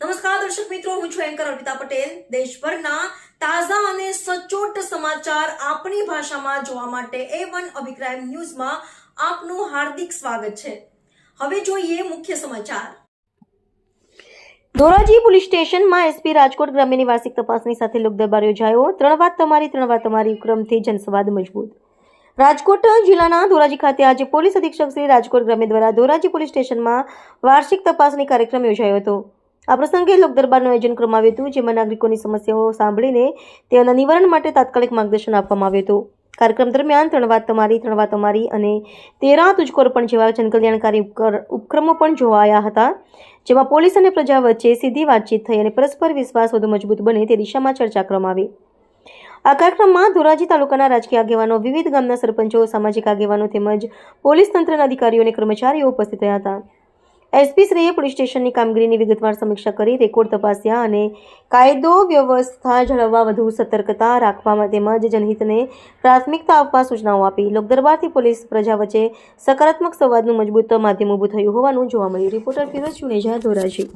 નમસ્કાર દર્શક મિત્રો, હું છું એન્કર અર્પિતા પટેલ. દેશભરના તાજા અને સચોટ સમાચાર આપણી ભાષામાં જોવા માટે A1 અભિપ્રાય ન્યૂઝમાં આપનું હાર્દિક સ્વાગત છે. હવે જોઈએ મુખ્ય સમાચાર. ધોરાજી પોલીસ સ્ટેશનમાં એસપી રાજકોટ ગ્રામ્યની વાર્ષિક તપાસણી સાથે લોકદરબાર યોજાયો. ત્રણ વાત તમારી ઉપક્રમથી જનસંવાદ મજબૂત. રાજકોટ જિલ્લાના ધોરાજી ખાતે આજે પોલીસ અધિક્ષક શ્રી રાજકોટ ગ્રામ્ય દ્વારા ધોરાજી પોલીસ સ્ટેશનમાં વાર્ષિક તપાસણી કાર્યક્રમ યોજાયો હતો. આ પ્રસંગે લોકદરબારનું આયોજન કરવામાં આવ્યું હતું, જેમાં નાગરિકોની સમસ્યાઓ સાંભળીને તેઓના નિવારણ માટે તાત્કાલિક માર્ગદર્શન આપવામાં આવ્યું હતું. કાર્યક્રમ દરમિયાન ત્રણ વાત તમારી અને 13 તુજકો અર્પણ જેવા જનકલ્યાણકારી ઉપક્રમો પણ જોવાયા હતા, જેમાં પોલીસ અને પ્રજા વચ્ચે સીધી વાતચીત થઈ અને પરસ્પર વિશ્વાસ વધુ મજબૂત બને તે દિશામાં ચર્ચા કરવામાં આવી. આ કાર્યક્રમમાં ધોરાજી તાલુકાના રાજકીય આગેવાનો, વિવિધ ગામના સરપંચો, સામાજિક આગેવાનો તેમજ પોલીસ તંત્રના અધિકારીઓ અને કર્મચારીઓ ઉપસ્થિત રહ્યા હતા. એસપી શ્રીએ પોલીસ સ્ટેશનની કામગીરીની વિગતવાર સમીક્ષા કરી રેકોર્ડ તપાસ્યા અને કાયદો વ્યવસ્થા જાળવવા વધુ સતર્કતા રાખવા તેમજ જનહિતને પ્રાથમિકતા આપવા સૂચનાઓ આપી. લોકદરબારથી પોલીસ પ્રજા વચ્ચે સકારાત્મક સંવાદનું મજબૂત માધ્યમ ઊભું થયું હોવાનું જોવા મળ્યું. રિપોર્ટર ફિરોઝ ચુનેજા, ધોરાજી.